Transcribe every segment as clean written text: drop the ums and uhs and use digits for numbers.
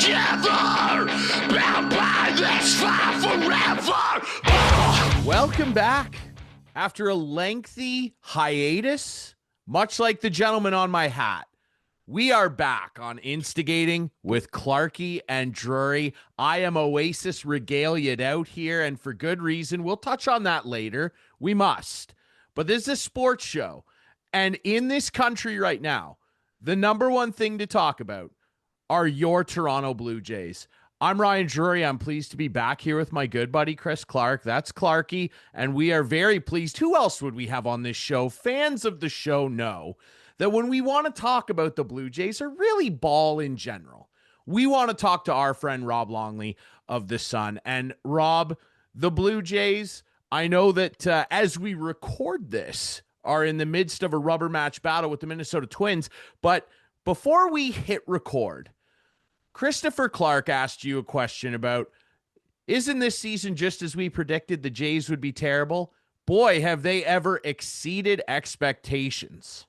together, bound by this fire forever. Welcome back. After a lengthy hiatus, much like the gentleman on my hat, we are back on Instigating with Clarkey and Drury. I am Oasis regalia'd out here, and for good reason. We'll touch on that later. We must. But this is a sports show, and in this country right now, the number one thing to talk about are your Toronto Blue Jays. I'm Ryan Drury. I'm pleased to be back here with my good buddy, Chris Clark. That's Clarkey, and we are very pleased. Who else would we have on this show? Fans of the show know that when we want to talk about the Blue Jays or really ball in general, we want to talk to our friend Rob Longley of The Sun. And Rob, the Blue Jays, I know that as we record this, are in the midst of a rubber match battle with the Minnesota Twins. But before we hit record, Christopher Clark asked you a question about, isn't this season just as we predicted the Jays would be terrible? Boy, have they ever exceeded expectations.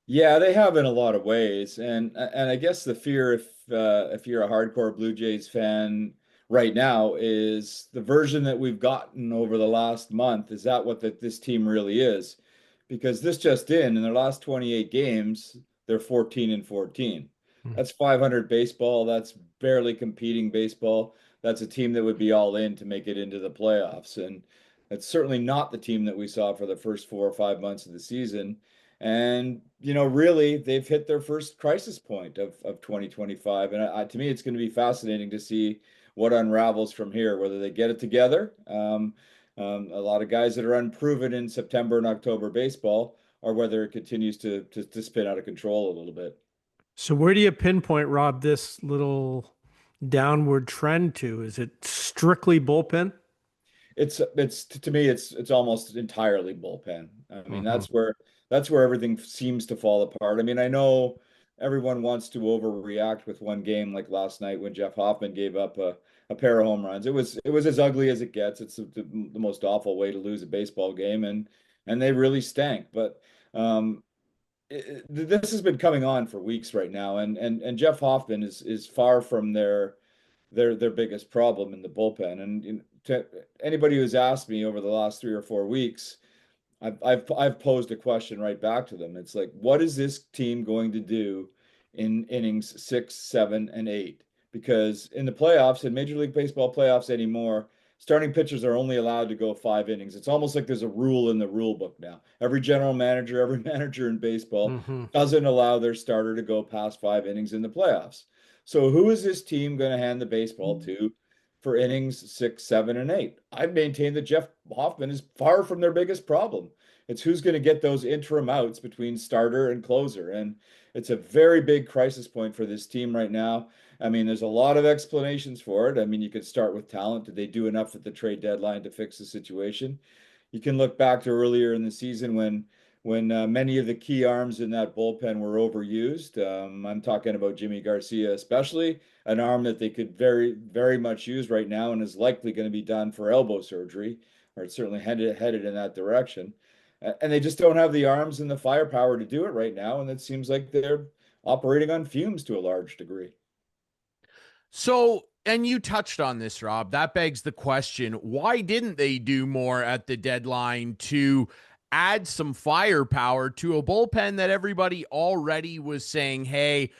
Yeah, they have in a lot of ways, and I guess the fear, if you're a hardcore Blue Jays fan right now, is the version that we've gotten over the last month. Is that what this team really is? Because this just in their last 28 games, they're 14-14. That's 500 baseball. That's barely competing baseball. That's a team that would be all in to make it into the playoffs, and that's certainly not the team that we saw for the first 4 or 5 months of the season. And, really, they've hit their first crisis point of 2025. And to me, it's going to be fascinating to see what unravels from here, whether they get it together. A lot of guys that are unproven in September and October baseball, or whether it continues to spin out of control a little bit. So where do you pinpoint, Rob, this little downward trend to? Is it strictly bullpen? It's to me, it's almost entirely bullpen. I mean, that's where everything seems to fall apart. I mean, I know everyone wants to overreact with one game like last night when Jeff Hoffman gave up a pair of home runs. It was as ugly as it gets. It's the most awful way to lose a baseball game, and they really stank. But this has been coming on for weeks right now, and Jeff Hoffman is far from their biggest problem in the bullpen. And to anybody who's asked me over the last 3 or 4 weeks, I've posed a question right back to them. It's like, what is this team going to do in innings 6, 7, and 8? Because in the playoffs, in Major League Baseball playoffs anymore, starting pitchers are only allowed to go 5 innings. It's almost like there's a rule in the rule book now. Every general manager, every manager in baseball doesn't allow their starter to go past 5 innings in the playoffs. So who is this team going to hand the baseball to for innings 6, 7, and 8? I've maintained that Jeff Hoffman is far from their biggest problem. It's who's going to get those interim outs between starter and closer. And it's a very big crisis point for this team right now. I mean, there's a lot of explanations for it. I mean, you could start with talent. Did they do enough at the trade deadline to fix the situation? You can look back to earlier in the season when many of the key arms in that bullpen were overused. I'm talking about Jimmy Garcia, especially, an arm that they could very, very much use right now and is likely going to be done for elbow surgery, or it's certainly headed in that direction. And they just don't have the arms and the firepower to do it right now. And it seems like they're operating on fumes to a large degree. So, and you touched on this, Rob, that begs the question, why didn't they do more at the deadline to add some firepower to a bullpen that everybody already was saying, hey,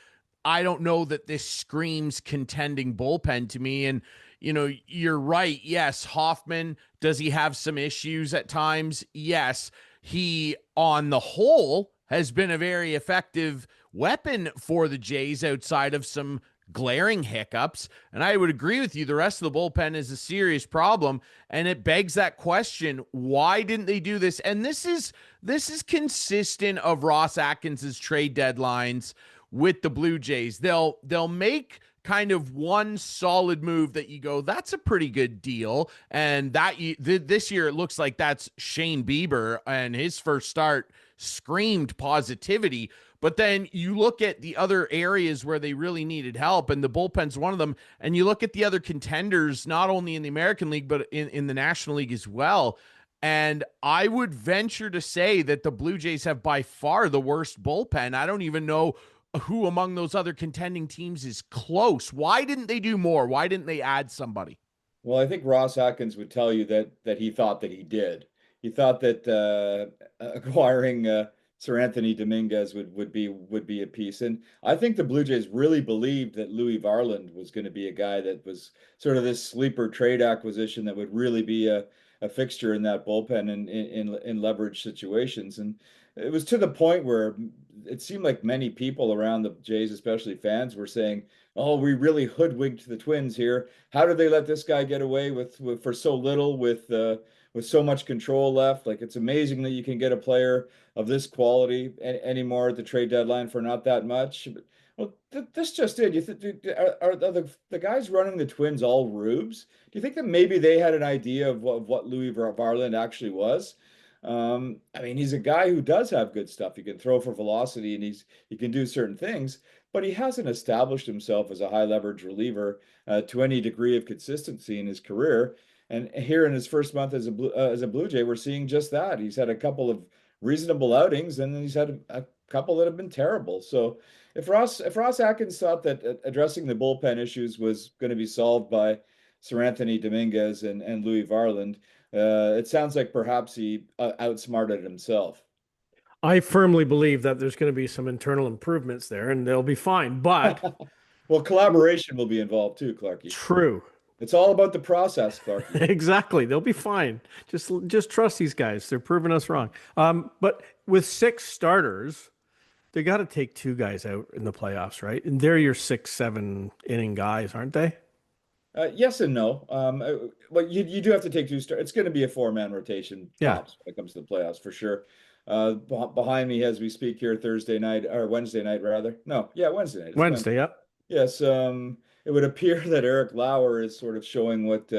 I don't know that this screams contending bullpen to me? And, you're right. Yes, Hoffman, does he have some issues at times? Yes, he, on the whole, has been a very effective weapon for the Jays outside of some glaring hiccups. And I would agree with you. The rest of the bullpen is a serious problem. And it begs that question, why didn't they do this? And this is consistent of Ross Atkins's trade deadlines with the Blue Jays. They'll make kind of one solid move that you go, that's a pretty good deal. And this year, it looks like that's Shane Bieber, and his first start screamed positivity. But then you look at the other areas where they really needed help, and the bullpen's one of them. And you look at the other contenders, not only in the American League, but in the National League as well. And I would venture to say that the Blue Jays have by far the worst bullpen. I don't even know who among those other contending teams is close. Why didn't they do more? Why didn't they add somebody? Well, I think Ross Atkins would tell you that he thought that he did. He thought that acquiring Sir Anthony Dominguez would be a piece, and I think the Blue Jays really believed that Louis Varland was going to be a guy that was sort of this sleeper trade acquisition that would really be a fixture in that bullpen in leverage situations, and it was to the point where it seemed like many people around the Jays, especially fans, were saying, "Oh, we really hoodwinked the Twins here. How did they let this guy get away with for so little with so much control left? Like it's amazing that you can get a player of this quality anymore at the trade deadline for not that much." Well, this just did. Are the guys running the Twins all rubes? Do you think that maybe they had an idea of what Louis Varland actually was? I mean, he's a guy who does have good stuff. He can throw for velocity and he can do certain things, but he hasn't established himself as a high leverage reliever to any degree of consistency in his career. And here in his first month as a Blue Jay, we're seeing just that. He's had a couple of reasonable outings, and then he's had a couple that have been terrible. So if Ross Atkins thought that addressing the bullpen issues was going to be solved by Sir Anthony Dominguez and Louis Varland, it sounds like perhaps he outsmarted himself. I firmly believe that there's going to be some internal improvements there and they'll be fine. But Well, collaboration will be involved too, Clarkey. true. It's all about the process, Clarkey. Exactly. They'll be fine. Just trust these guys. They're proving us wrong. But with 6 starters, they got to take 2 guys out in the playoffs, right? And they're your 6, 7 inning guys, aren't they? Yes and no. Well, you do have to take 2 stars. It's going to be a 4-man rotation Yeah. tops when it comes to the playoffs for sure. Behind me as we speak here, Thursday night or Wednesday night rather. No, yeah, Wednesday night. It's Wednesday, yep. Yes, it would appear that Eric Lauer is sort of showing what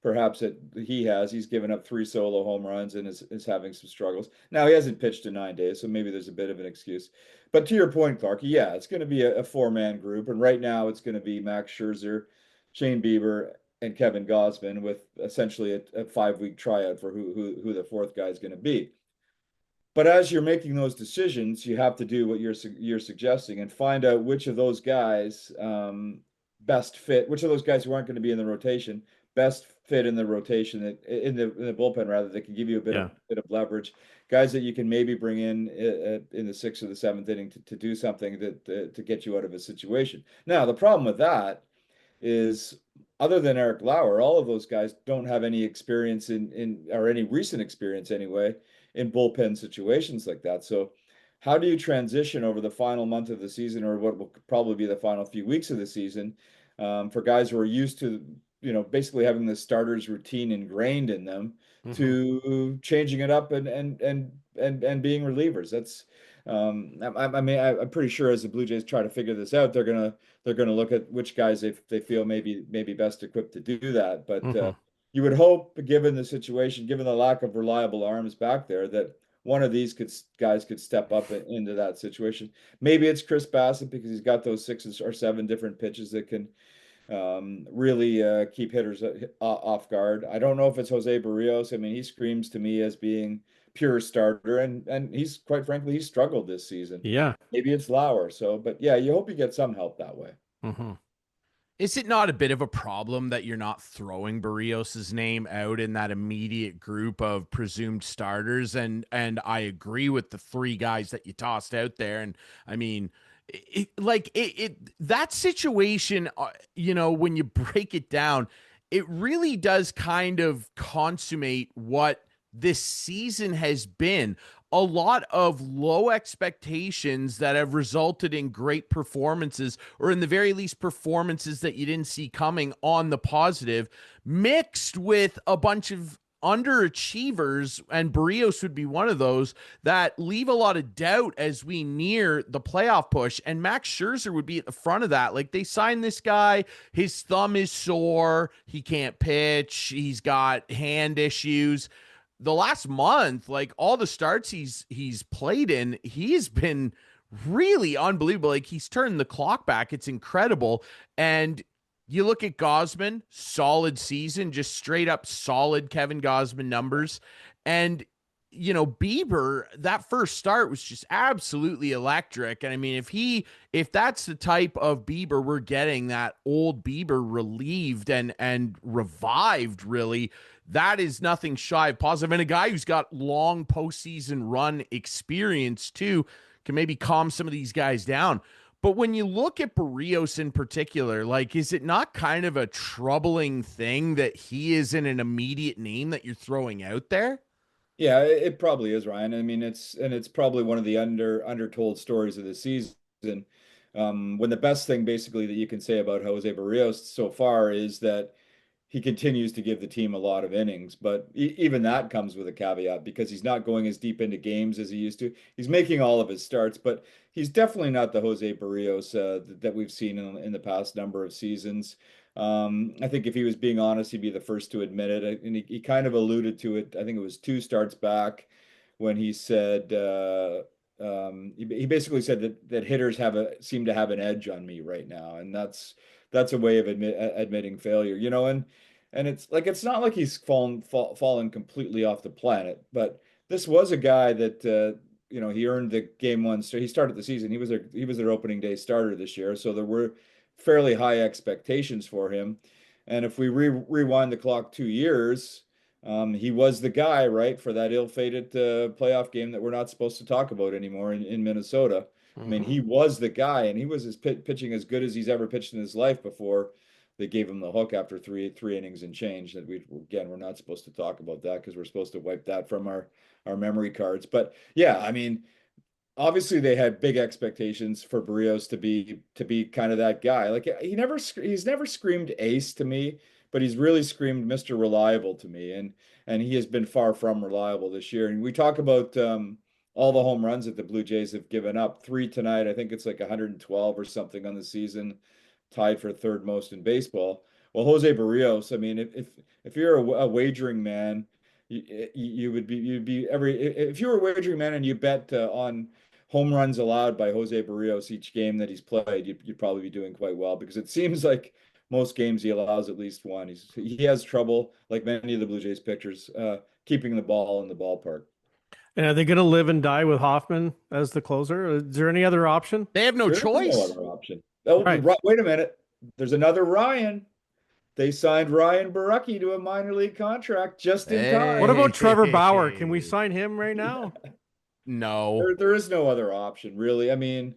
perhaps that he has. He's given up 3 solo home runs and is having some struggles. Now he hasn't pitched in 9 days, so maybe there's a bit of an excuse. But to your point, Clark, yeah, it's going to be a 4-man group, and right now it's going to be Max Scherzer, Shane Bieber, and Kevin Gausman with essentially a 5-week tryout for who the 4th guy is going to be. But as you're making those decisions, you have to do what you're suggesting and find out which of those guys best fit, which of those guys who aren't going to be in the rotation best fit in the rotation in the bullpen rather that can give you a bit of leverage. Guys that you can maybe bring in the 6th or the 7th inning to do something to get you out of a situation. Now the problem with that is, other than Eric Lauer, all of those guys don't have any experience in or any recent experience anyway in bullpen situations like that. So how do you transition over the final month of the season, or what will probably be the final few weeks of the season, for guys who are used to, basically having the starters routine ingrained in them, to changing it up and being relievers? That's I'm pretty sure as the Blue Jays try to figure this out, they're gonna look at which guys they feel maybe best equipped to do that. But you would hope, given the situation, given the lack of reliable arms back there, that one of these guys could step up into that situation. Maybe it's Chris Bassett because he's got those 6 or 7 different pitches that can really keep hitters off guard. I don't know if it's Jose Berrios. I mean, he screams to me as being pure starter, and he's, quite frankly, he's struggled this season. Yeah. Maybe it's Lauer. So, but yeah, you hope you get some help that way. Is it not a bit of a problem that you're not throwing Berrios' name out in that immediate group of presumed starters? And I agree with the 3 guys that you tossed out there. And I mean, that situation, when you break it down, it really does kind of consummate what this season has been. A lot of low expectations that have resulted in great performances, or in the very least performances that you didn't see coming on the positive, mixed with a bunch of underachievers, and Berrios would be one of those, that leave a lot of doubt as we near the playoff push. And Max Scherzer would be at the front of that. Like, they signed this guy, his thumb is sore, he can't pitch, he's got hand issues. The last month, like all the starts he's played in, he's been really unbelievable. Like, he's turned the clock back. It's incredible. And you look at Gausman, solid season, just straight up solid Kevin Gausman numbers. And Bieber, that first start was just absolutely electric. And I mean, if that's the type of Bieber we're getting, that old Bieber relieved and revived, really, that is nothing shy of positive. And a guy who's got long postseason run experience too can maybe calm some of these guys down. But when you look at Berrios in particular, like, is it not kind of a troubling thing that he isn't an immediate name that you're throwing out there? Yeah, it probably is, Ryan. I mean, it's probably one of the undertold stories of the season. When the best thing basically that you can say about Jose Berrios so far is that he continues to give the team a lot of innings, but even that comes with a caveat because he's not going as deep into games as he used to. He's making all of his starts, but he's definitely not the Jose Berrios that we've seen in the past number of seasons. I think if he was being honest, he'd be the first to admit it. And he kind of alluded to it. I think it was two starts back when he said he basically said that hitters seem to have an edge on me right now, and that's a way of admitting failure, and it's not like he's fallen completely off the planet, but this was a guy that he earned the game one. So he started the season. He was their opening day starter this year, so there were fairly high expectations for him. And if we rewind the clock 2 years, he was the guy, right, for that ill-fated playoff game that we're not supposed to talk about anymore in Minnesota. I mean, he was the guy, and he was pitching as good as he's ever pitched in his life before they gave him the hook after three innings and change. That we're not supposed to talk about that because we're supposed to wipe that from our memory cards. But yeah, I mean, obviously they had big expectations for Berrios to be kind of that guy. Like he's never screamed ace to me, but he's really screamed Mr. Reliable to me, and he has been far from reliable this year. And we talk about all the home runs that the Blue Jays have given up. 3 tonight. I think it's like 112 or something on the season, tied for third most in baseball. Well, Jose Berrios, I mean, if you're a wagering man, you'd be if you were a wagering man and you bet on home runs allowed by Jose Berrios each game that he's played, you'd probably be doing quite well because it seems like most games he allows at least one. He has trouble, like many of the Blue Jays pitchers, keeping the ball in the ballpark. And are they going to live and die with Hoffman as the closer? Is there any other option? They have no There is no choice. other option. Oh, Right. wait a minute. There's another Ryan. They signed Ryan Baracki to a minor league contract just in time. What about Trevor Bauer? Can we sign him right now? No. There is no other option, really. I mean,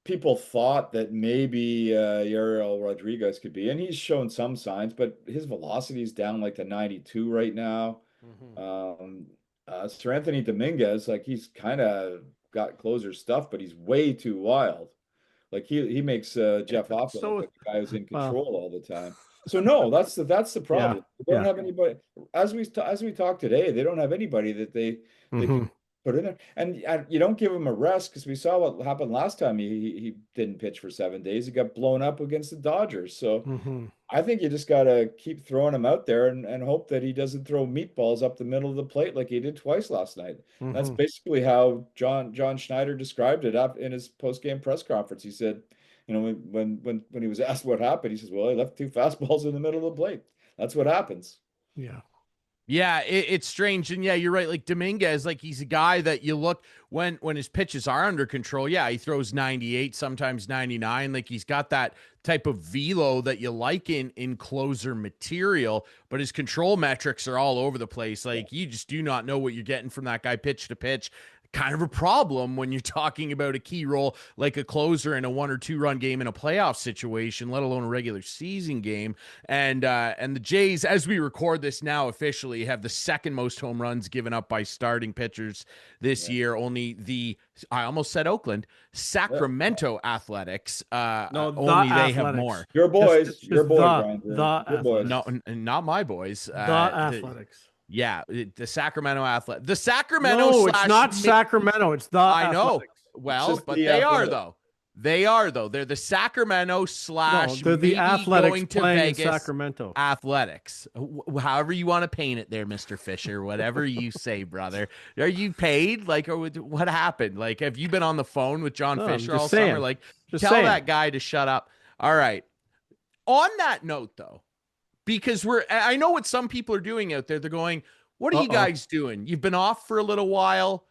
people thought that maybe Ariel Rodriguez could be, and he's shown some signs, but his velocity is down like to 92 right now. Sir Anthony Dominguez, like he's kind of got closer stuff, but he's way too wild. Like he makes Jeff Hoffman look like the guy who's in control all the time. So no, that's the problem. They don't have anybody. As we talk today, they don't have anybody that they can put in there, and you don't give him a rest because we saw what happened last time he didn't pitch for 7 days. He got blown up against the Dodgers. So I think you just got to keep throwing him out there and hope that he doesn't throw meatballs up the middle of the plate like he did twice last night. That's basically how John Schneider described it up in his post-game press conference. He said, when he was asked what happened, he says, "Well, he left 2 fastballs in the middle of the plate. That's what happens." Yeah. Yeah, it's strange. And yeah, you're right. Like Dominguez, like he's a guy that you look when his pitches are under control. Yeah, he throws 98, sometimes 99. Like he's got that type of velo that you like in closer material, but his control metrics are all over the place. Like you just do not know what you're getting from that guy pitch to pitch. Kind of a problem when you're talking about a key role like a closer in a 1 or 2 run game in a playoff situation, let alone a regular season game. And the Jays, as we record this now officially, have the second most home runs given up by starting pitchers this year. Only I almost said Oakland, Sacramento Athletics. Only they have more. Your boys, your boys, Brian. The boys. No, not my boys. The Athletics. Yeah, the Sacramento Athletic. The Sacramento. No, it's not Sacramento. It's the. I know. Athletics. Well, but they are though. They are though. They're the Sacramento / they're the Athletics going to playing Vegas Sacramento. Athletics. However you want to paint it, there, Mr. Fisher. Whatever you say, brother. Are you paid? Like, or what happened? Like, have you been on the phone with John Fisher all summer? Like, tell that guy to shut up. All right. On that note, though. Because I know what some people are doing out there. They're going, What are you Uh-oh. guys doing? You've been off for a little while.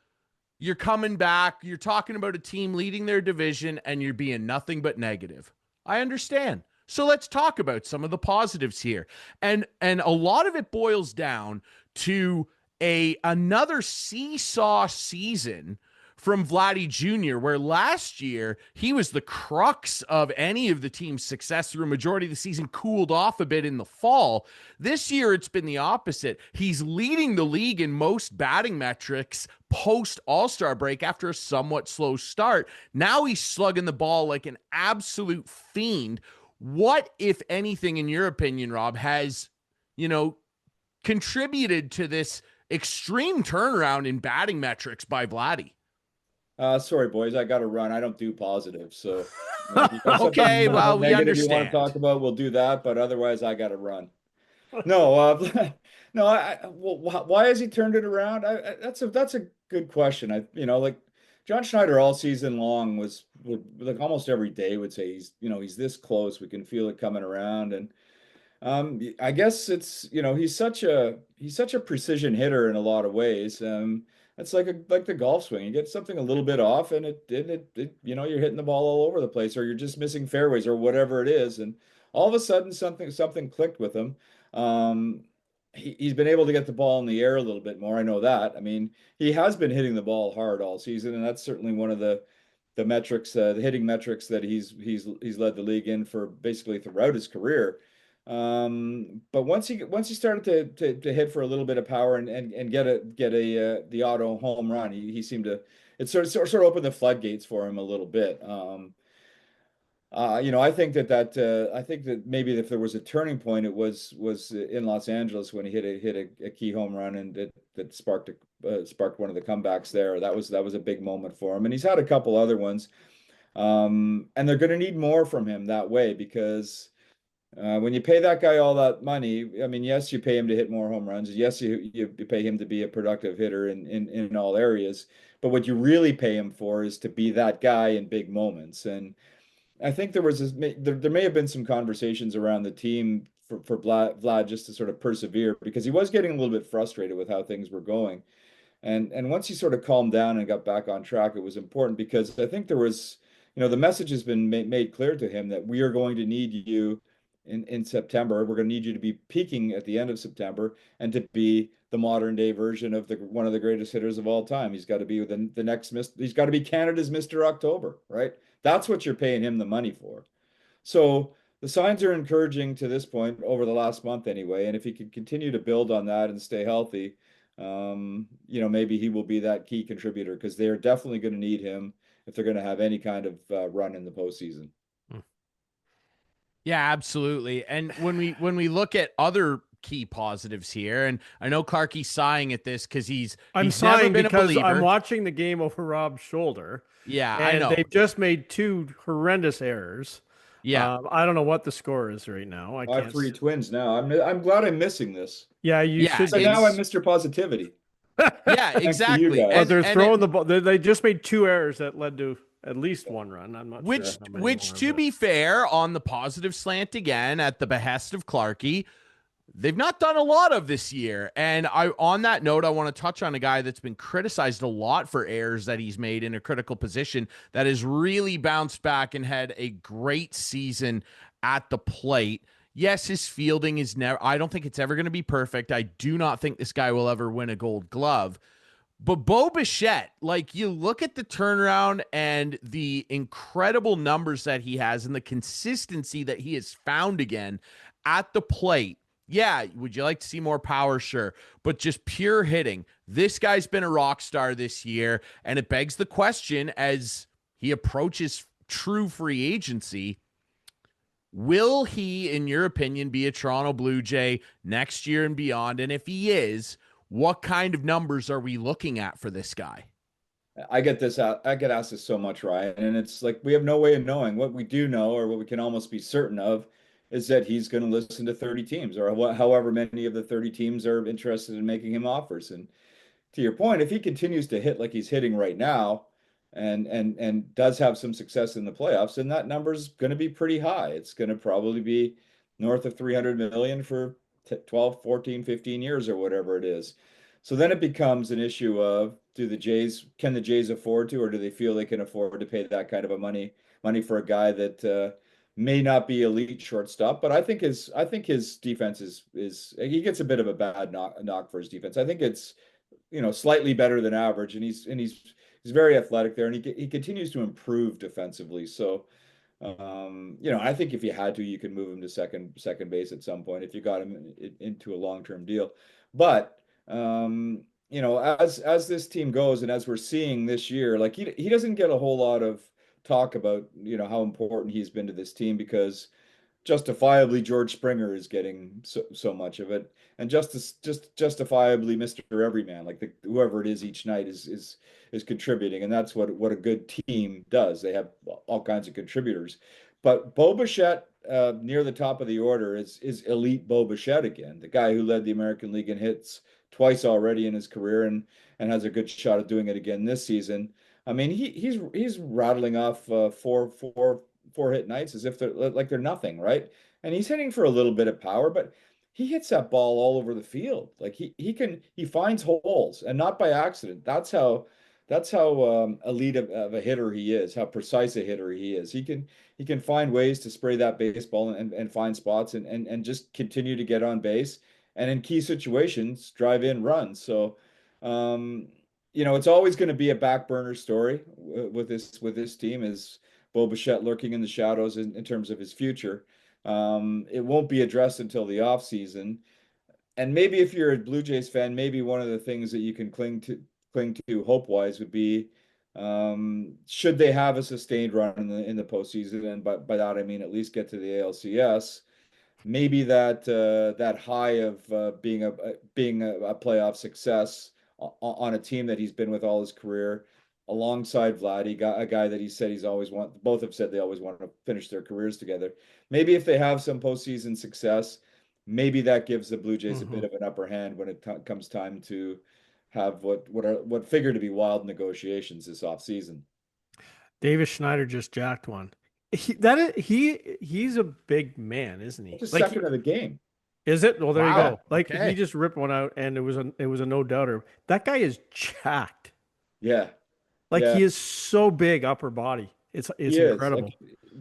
You're coming back. You're talking about a team leading their division, and you're being nothing but negative. I understand. So let's talk about some of the positives here. And a lot of it boils down to another seesaw season from Vladdy Jr., where last year he was the crux of any of the team's success through a majority of the season, cooled off a bit in the fall. This year it's been the opposite. He's leading the league in most batting metrics post All-Star break after a somewhat slow start. Now he's slugging the ball like an absolute fiend. What, if anything, in your opinion, Rob, has, contributed to this extreme turnaround in batting metrics by Vladdy? Sorry, boys, I got to run. I don't do positive, so Okay, well, we negative you want understand. to talk about, we'll do that. But otherwise, I got to run. No, no. Well, why has he turned it around? That's a good question. Like John Schneider all season long would like almost every day would say he's this close. We can feel it coming around, and I guess it's he's such a precision hitter in a lot of ways. It's like the golf swing. You get something a little bit off, and you're hitting the ball all over the place, or you're just missing fairways, or whatever it is, and all of a sudden something clicked with him. He's been able to get the ball in the air a little bit more. I know that. I mean, he has been hitting the ball hard all season, and that's certainly one of the metrics, the hitting metrics that he's led the league in for basically throughout his career. But once he started to hit for a little bit of power and get the auto home run, he seemed to it sort of opened the floodgates for him a little bit. I think that maybe if there was a turning point, it was in Los Angeles when he hit a key home run, and that sparked one of the comebacks there. That was a big moment for him, and he's had a couple other ones. And they're going to need more from him that way, because when you pay that guy all that money, I mean, yes, you pay him to hit more home runs. Yes, you pay him to be a productive hitter in all areas. But what you really pay him for is to be that guy in big moments. And I think there may have been some conversations around the team for Vlad just to sort of persevere, because he was getting a little bit frustrated with how things were going. And once he sort of calmed down and got back on track, it was important, because I think there was, the message has been made clear to him that we are going to need you in September. We're going to need you to be peaking at the end of September and to be the modern day version of one of the greatest hitters of all time. He's got to be the next he's got to be Canada's Mr. October, right? That's what you're paying him the money for. So the signs are encouraging to this point over the last month anyway. And if he can continue to build on that and stay healthy, maybe he will be that key contributor, because they are definitely going to need him if they're going to have any kind of run in the postseason. Yeah, absolutely. And when we look at other key positives here, and I know Clarkey's sighing at this because he's never been a believer. I'm watching the game over Rob's shoulder. Yeah, and I know. They've just made two horrendous errors. Yeah. I don't know what the score is right now. I can't 5-3 Twins now. I'm glad I'm missing this. Yeah, you should. So now I'm Mr. Positivity. Yeah, exactly. But they're throwing the ball. They just made two errors that led to at least one run. I'm not sure. Which, to be fair, on the positive slant again, at the behest of Clarkey, they've not done a lot of this year. And on that note, I want to touch on a guy that's been criticized a lot for errors that he's made in a critical position, that has really bounced back and had a great season at the plate. Yes, his fielding is I don't think it's ever going to be perfect. I do not think this guy will ever win a Gold Glove. But Bo Bichette, like, you look at the turnaround and the incredible numbers that he has and the consistency that he has found again at the plate. Yeah, would you like to see more power? Sure. But just pure hitting. This guy's been a rock star this year, and it begs the question, as he approaches true free agency, will he, in your opinion, be a Toronto Blue Jay next year and beyond? And if he is, what kind of numbers are we looking at for this guy? I get asked this so much, Ryan, and it's like we have no way of knowing. What we do know, or what we can almost be certain of, is that he's going to listen to 30 teams, or however many of the 30 teams are interested in making him offers. And to your point, if he continues to hit like he's hitting right now, and does have some success in the playoffs, then that number is going to be pretty high. It's going to probably be north of 300 million for 12, 14, 15 years or whatever it is. So then it becomes an issue of can the Jays afford to, or do they feel they can afford to pay that kind of a money for a guy that may not be elite shortstop? But I think his defense is he gets a bit of a bad knock for his defense. I think it's slightly better than average, and he's very athletic there, and he continues to improve defensively. So I think if you had to, you could move him to second base at some point if you got him into a long-term deal. But as this team goes, and as we're seeing this year, like he doesn't get a whole lot of talk about how important he's been to this team, because justifiably George Springer is getting so much of it, and just justifiably Mr. Everyman, like whoever it is each night is contributing, and that's what a good team does. They have all kinds of contributors, but Bo Bichette near the top of the order is elite Bo Bichette again, the guy who led the American League in hits twice already in his career, and has a good shot of doing it again this season. I mean, he's rattling off four hit nights as if they're nothing, right? And he's hitting for a little bit of power, but he hits that ball all over the field. Like he finds holes, and not by accident. That's how elite of a hitter he is, how precise a hitter he is. He can find ways to spray that baseball and find spots and just continue to get on base, and in key situations drive in runs. So it's always going to be a back burner story with this team, is Bo Bichette lurking in the shadows in terms of his future. It won't be addressed until the offseason. And maybe if you're a Blue Jays fan, maybe one of the things that you can cling to hope-wise would be, should they have a sustained run in the postseason, and by that I mean at least get to the ALCS, maybe that high of being a playoff success on a team that he's been with all his career, alongside Vladdy, a guy that he said both have said they always want to finish their careers together. Maybe if they have some postseason success, maybe that gives the Blue Jays a bit of an upper hand when it comes time to have what figure to be wild negotiations this offseason. Davis Schneider just jacked one. He's a big man, isn't he? Just second of the game. Is it? Well, there you Wow. go. Like Okay. he just ripped one out, and it was a no doubter. That guy is jacked. Yeah. Like Yeah. he is so big, upper body. It's He is. incredible. Like,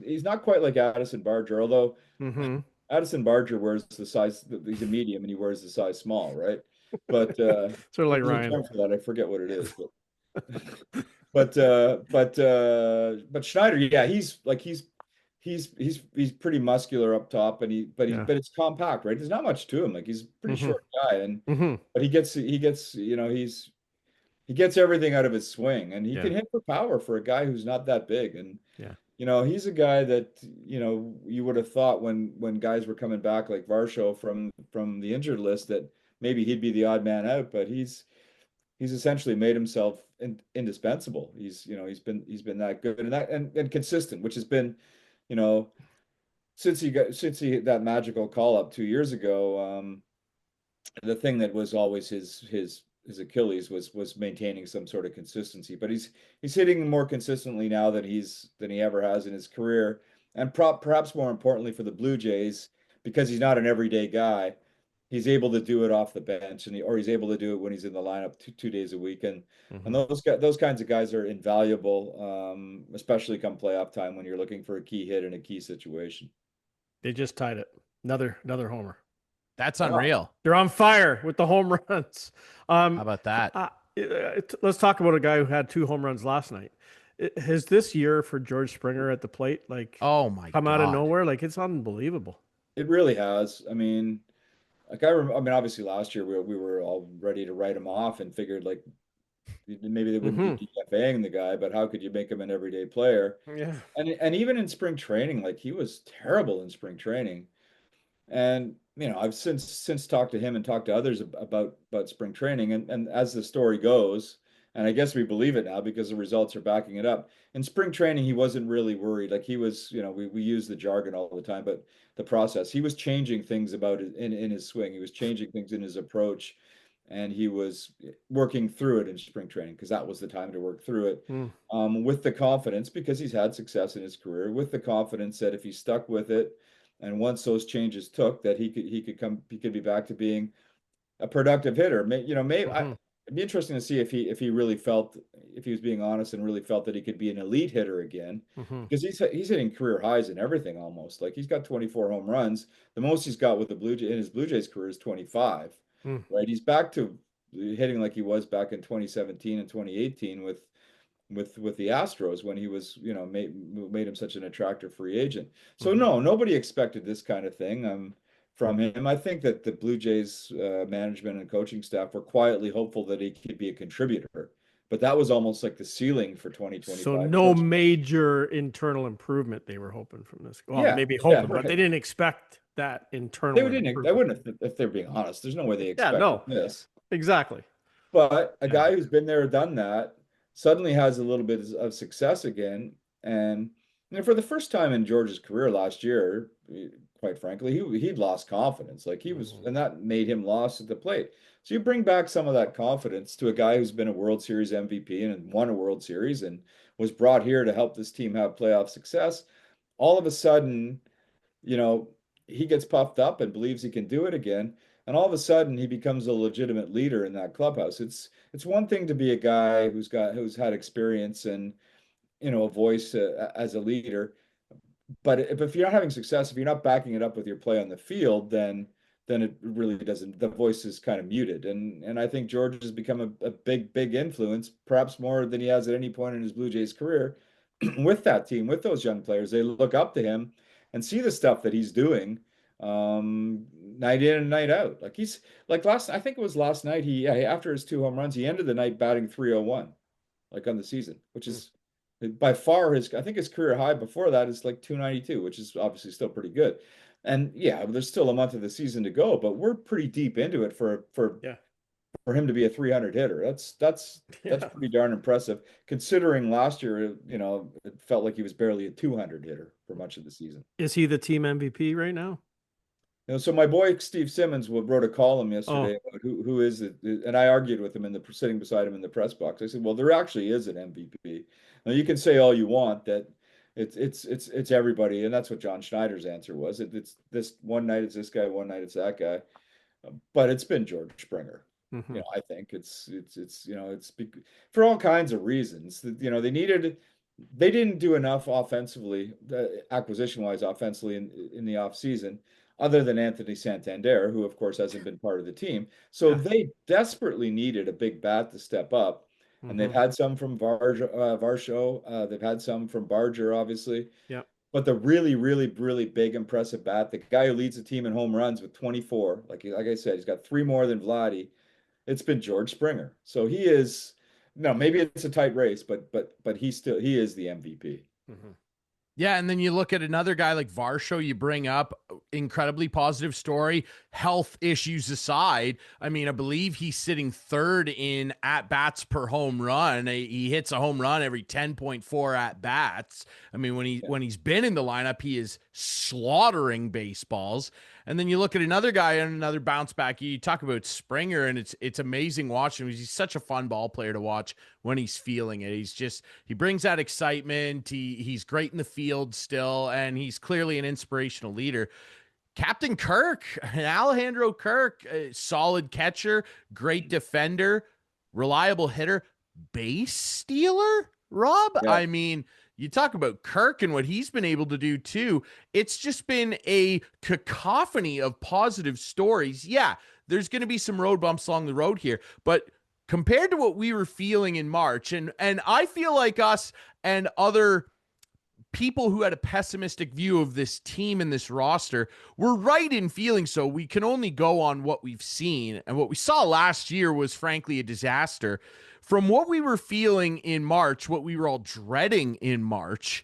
he's not quite like Addison Barger, although Mm-hmm. Addison Barger wears the size, he's a medium, and he wears the size small, right? But Sort of like there's a Ryan. term for that. I forget what it is, but Schneider, yeah, he's pretty muscular up top, and Yeah. but it's compact, right? There's not much to him. Like, he's a pretty Mhm. short guy, and Mm-hmm. but he gets he gets everything out of his swing, and he Yeah. can hit for power for a guy who's not that big. And Yeah. he's a guy that you would have thought when guys were coming back like Varsho from the injured list that maybe he'd be the odd man out, but he's essentially made himself indispensable. He's been that good and consistent, which has been, since he that magical call up 2 years ago. The thing that was always his Achilles was maintaining some sort of consistency. But he's hitting more consistently now than he ever has in his career, and perhaps more importantly for the Blue Jays, because he's not an everyday guy. He's able to do it off the bench, or he's able to do it when he's in the lineup 2 days a week, and those kinds of guys are invaluable, especially come playoff time when you're looking for a key hit in a key situation. They just tied it. Another homer. That's unreal. They're on fire with the home runs. How about that? Let's talk about a guy who had 2 home runs last night. Has this year for George Springer at the plate, like, Oh my come out of God. nowhere? Like, it's unbelievable. It really has. I mean, like I mean, obviously last year we were all ready to write him off and figured like maybe they wouldn't be DFAing the guy, but how could you make him an everyday player? Yeah. And even in spring training, like he was terrible in spring training. And I've since talked to him and talked to others about spring training, and as the story goes, and I guess we believe it now because the results are backing it up. In spring training, he wasn't really worried. Like he was, we use the jargon all the time, but the process, he was changing things about it in his swing. He was changing things in his approach, and he was working through it in spring training because that was the time to work through it. With the confidence, because he's had success in his career, with the confidence that if he stuck with it, and once those changes took, that he could be back to being a productive hitter. Maybe Mhm. it'd be interesting to see if he really felt, if he was being honest and really felt that he could be an elite hitter again, Mhm. because he's hitting career highs in everything almost. Like he's got 24 home runs. The most he's got with the Blue Jays in his Blue Jays career is 25. Mm. Right? He's back to hitting like he was back in 2017 and 2018 with the Astros when he was, made him such an attractive free agent. So Mhm. no, nobody expected this kind of thing from him. I think that the Blue Jays management and coaching staff were quietly hopeful that he could be a contributor, but that was almost like the ceiling for So 2025. no major internal improvement they were hoping from this. Well, Yeah, maybe yeah, hoping, but they right. didn't expect that They internal didn't. I improvement. wouldn't if they're being honest. There's no way they Yeah, expected no, this. exactly. But a Yeah. guy who's been there or done that suddenly has a little bit of success again. And for the first time in George's career last year, quite frankly, he'd lost confidence. Like he was, Mhm. and that made him lost at the plate. So you bring back some of that confidence to a guy who's been a World Series MVP and won a World Series and was brought here to help this team have playoff success. All of a sudden, you know, he gets puffed up and believes he can do it again. And all of a sudden he becomes a legitimate leader in that clubhouse. It's one thing to be a guy who's had experience and, a voice as a leader, but if you're not having success, if you're not backing it up with your play on the field, then it really doesn't. The voice is kind of muted, and I think George has become a big influence, perhaps more than he has at any point in his Blue Jays career, with that team, with those young players. They look up to him and see the stuff that he's doing, night in and night out. Like he's like I think it was last night. After his 2 home runs, he ended the night batting 301, like on the season, which Mm. is by far I think his career high before that is like 292, which is obviously still pretty good. And yeah, there's still a month of the season to go, but we're pretty deep into it Yeah. for him to be a 300 hitter. That's Yeah. pretty darn impressive considering last year, it felt like he was barely a 200 hitter for much of the season. Is he the team MVP right now? So my boy Steve Simmons wrote a column Oh, yesterday about who is it, and I argued with him sitting beside him in the press box. I said, "Well, there actually is an MVP. Now you can say all you want that it's everybody, and that's what John Schneider's answer was. It's this one night it's this guy, one night it's that guy, but it's been George Springer. mhm. I think for all kinds of reasons. They didn't do enough offensively, acquisition wise, offensively in the offseason, other than Anthony Santander, who of course hasn't been part of the team. So Yeah. they desperately needed a big bat to step up. And they've Mhm. had some from Varsho. They've had some from Barger, obviously. Yeah. But the really, really, really big, impressive bat, the guy who leads the team in home runs with 24, like I said, he's got three more than Vladdy. It's been George Springer. So he is, no, maybe it's a tight race, but he is the MVP. Mhm. Yeah, and then you look at another guy like Varsho, you bring up, incredibly positive story, health issues aside. I mean, I believe he's sitting third in at bats per home run. He hits a home run every 10.4 at bats. I mean, when he's been in the lineup, he is slaughtering baseballs. And then you look at another guy and another bounce back. You talk about Springer, and it's amazing watching him. He's such a fun ball player to watch when he's feeling it. He brings that excitement. He's great in the field still, and he's clearly an inspirational leader. Captain Kirk, Alejandro Kirk, a solid catcher, great defender, reliable hitter, base stealer, Rob. Yeah. I mean, you talk about Kirk and what he's been able to do too. It's just been a cacophony of positive stories. Yeah, there's going to be some road bumps along the road here, but compared to what we were feeling in March, and I feel like us and other people who had a pessimistic view of this team and this roster were right in feeling so. We can only go on what we've seen, and what we saw last year was frankly a disaster. From what we were feeling in March, what we were all dreading in March,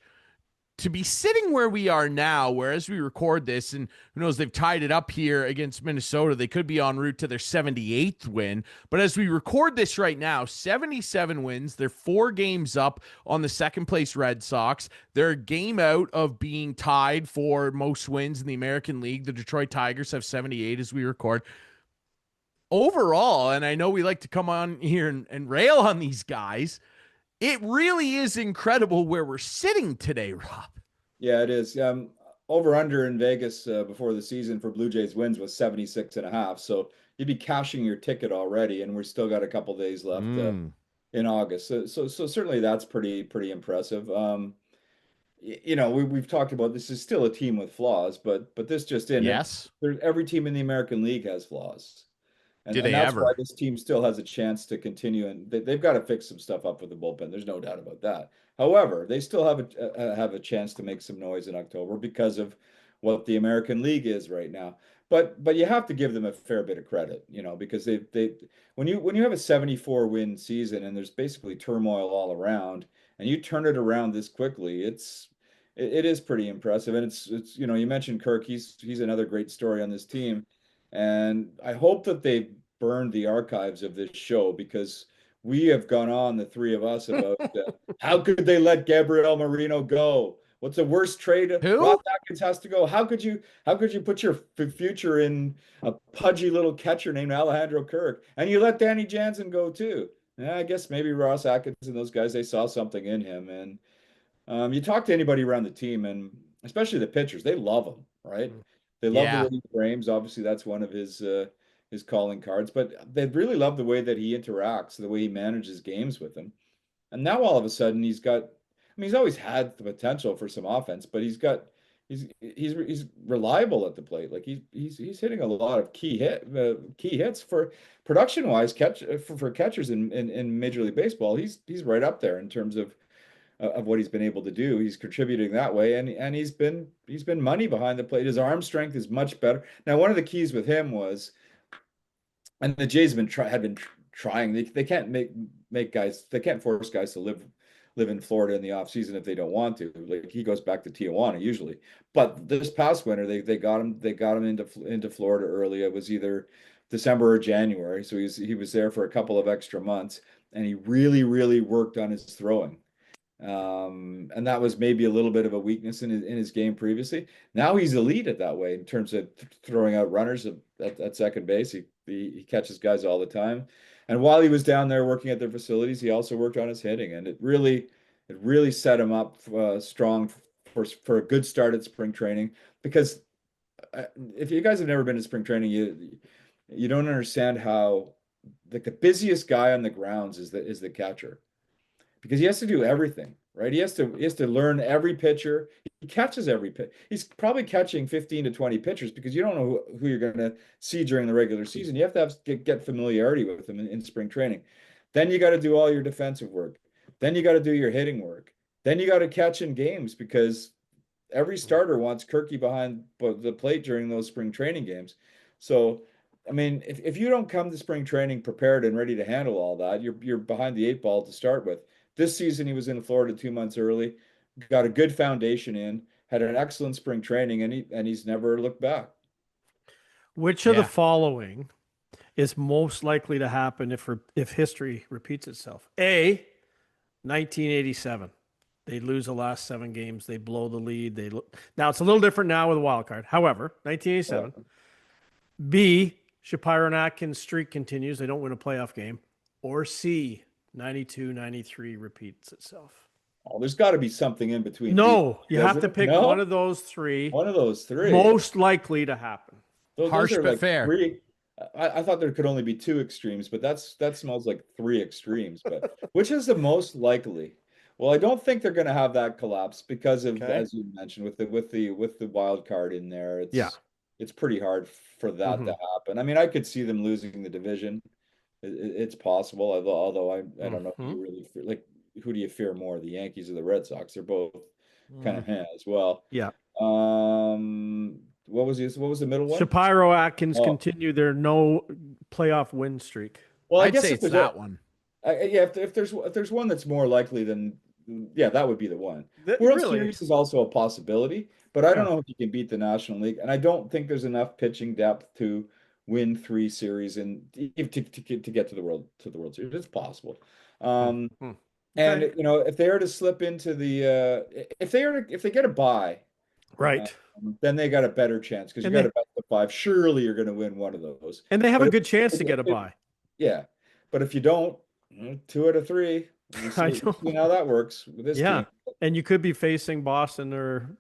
to be sitting where we are now, where as we record this, and who knows, they've tied it up here against Minnesota. They could be en route to their 78th win. But as we record this right now, 77 wins. They're 4 games up on the second place Red Sox. They're a game out of being tied for most wins in the American League. The Detroit Tigers have 78 as we record. Overall, and I know we like to come on here and rail on these guys, it really is incredible where we're sitting today, Rob. Yeah, it is. Over under in Vegas before the season for Blue Jays wins was 76 and a half. So you'd be cashing your ticket already, and we're still got a couple days left in August. So certainly that's pretty impressive. We've talked about this is still a team with flaws, but this just in it. Yes. Every team in the American League has flaws. Do And they that's why ever? this team still has a chance to continue, and they've got to fix some stuff up with the bullpen. There's no doubt about that. However, they still have a chance to make some noise in October because of what the American League is right now. But you have to give them a fair bit of credit, because they when you have a 74 win season and there's basically turmoil all around, and you turn it around this quickly, it is pretty impressive. And it's you mentioned Kirk, he's another great story on this team. And I hope that they burned the archives of this show, because we have gone on, the three of us, about how could they let Gabriel Marino go? What's the worst trade? Ross Who? Atkins has to go. How could you put your future in a pudgy little catcher named Alejandro Kirk? And you let Danny Jansen go too. Yeah, I guess maybe Ross Atkins and those guys, they saw something in him. And you talk to anybody around the team, and especially the pitchers, they love him, right? They love the Yeah. way he frames. Obviously, that's one of his calling cards, but they really love the way that he interacts, the way he manages games with them. And now all of a sudden he's got, I mean, he's always had the potential for some offense, but he's reliable at the plate. Like he's hitting a lot of key hits for production wise, for catchers in Major League Baseball. He's right up there in terms of what he's been able to do. He's contributing that way, and he's been money behind the plate. His arm strength is much better. Now, one of the keys with him was, and the Jays had been trying. They can't make guys. They can't force guys to live in Florida in the off season if they don't want to. Like, he goes back to Tijuana usually. But this past winter, they got him into Florida early. It was either December or January, so he was there for a couple of extra months, and he really worked on his throwing. And that was maybe a little bit of a weakness in his game previously. Now he's elite at that way in terms of throwing out runners at second base. He catches guys all the time. And while he was down there working at their facilities, he also worked on his hitting, and it really set him up strong for a good start at spring training. Because if you guys have never been to spring training, you don't understand how, like, the busiest guy on the grounds is the catcher, because he has to do everything, right? He has to learn every pitcher. He catches every pitch. He's probably catching 15 to 20 pitchers, because you don't know who you're going to see during the regular season. You have to get familiarity with them in spring training. Then you got to do all your defensive work. Then you got to do your hitting work. Then you got to catch in games, because every starter wants Kirky behind the plate during those spring training games. So, I mean, if you don't come to spring training prepared and ready to handle all that, you're behind the eight ball to start with. This season, he was in Florida 2 months early, got a good foundation in, had an excellent spring training, and he's never looked back. Which of the Yeah. following is most likely to happen if history repeats itself? A, 1987. They lose the last 7 games. They blow the lead. Now it's a little different now with a wild card. However, 1987. B, Shapiro and Atkins streak continues. They don't win a playoff game. Or C, 92-93 repeats itself. Oh, there's got to be something in between. No, these, you have to doesn't it? pick No? one of those three. One of those three. Most likely to happen. Those Harsh are but like fair. three. I thought there could only be 2 extremes, but that smells like 3 extremes. But which is the most likely? Well, I don't think they're going to have that collapse because of, Okay. as you mentioned, with the wild card in there. It's pretty hard for that to happen. I mean, I could see them losing the division. It's possible, although I don't know who you really fear. Like, who do you fear more, the Yankees or the Red Sox? They're both kind of as well. Yeah. What was the middle one? Shapiro Atkins Oh. continue their no playoff win streak. Well, I I'd guess say if it's there's that one. yeah, if there's one that's more likely, then yeah, that would be the one. That- World really? Series is also a possibility, but I don't Yeah. know if you can beat the National League, and I don't think there's enough pitching depth to win 3 series and to get to the World Series. It's possible. Hmm. And Okay. if they are to slip into the if they get a bye, Right. then they got a better chance, because you And got they- a best of 5. Surely you're going to win one of those. And they have But a if- good chance to if- get a if- bye. Yeah, but if you don't, 2 out of 3. I We'll see know. how that works with this Yeah. team. And you could be facing Boston or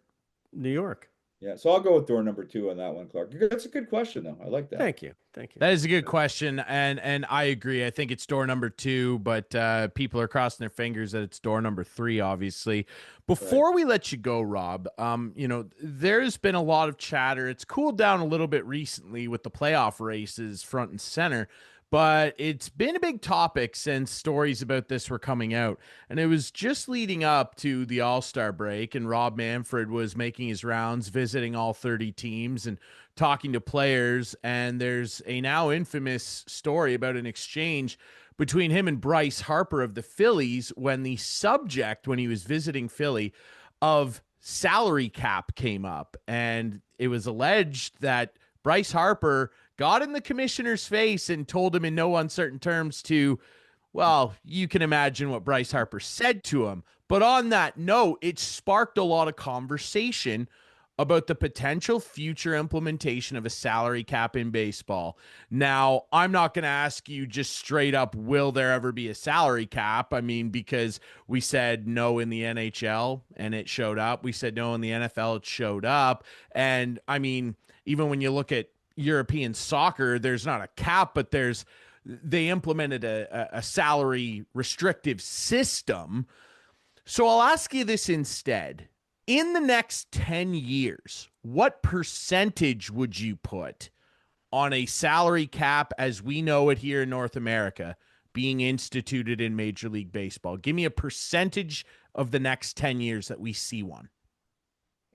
New York. Yeah. So I'll go with door number 2 on that one, Clark. That's a good question, though. I like that. Thank you. Thank you. That is a good question, and I agree. I think it's door number 2, but people are crossing their fingers that it's door number 3. Obviously, before we let you go, Rob, there's been a lot of chatter. It's cooled down a little bit recently with the playoff races front and center, but it's been a big topic since stories about this were coming out. And it was just leading up to the All-Star break, and Rob Manfred was making his rounds, visiting all 30 teams and talking to players. And there's a now infamous story about an exchange between him and Bryce Harper of the Phillies when the subject, when he was visiting Philly, of salary cap came up. And it was alleged that Bryce Harper got in the commissioner's face and told him in no uncertain terms to, well, you can imagine what Bryce Harper said to him. But on that note, it sparked a lot of conversation about the potential future implementation of a salary cap in baseball. Now, I'm not going to ask you just straight up, will there ever be a salary cap? I mean, because we said no in the NHL and it showed up. We said no in the NFL, it showed up. And I mean, even when you look at European soccer, there's not a cap, but they implemented a salary restrictive system. So I'll ask you this instead. In the next 10 years, what percentage would you put on a salary cap as we know it here in North America being instituted in Major League Baseball? Give me a percentage of the next 10 years that we see one.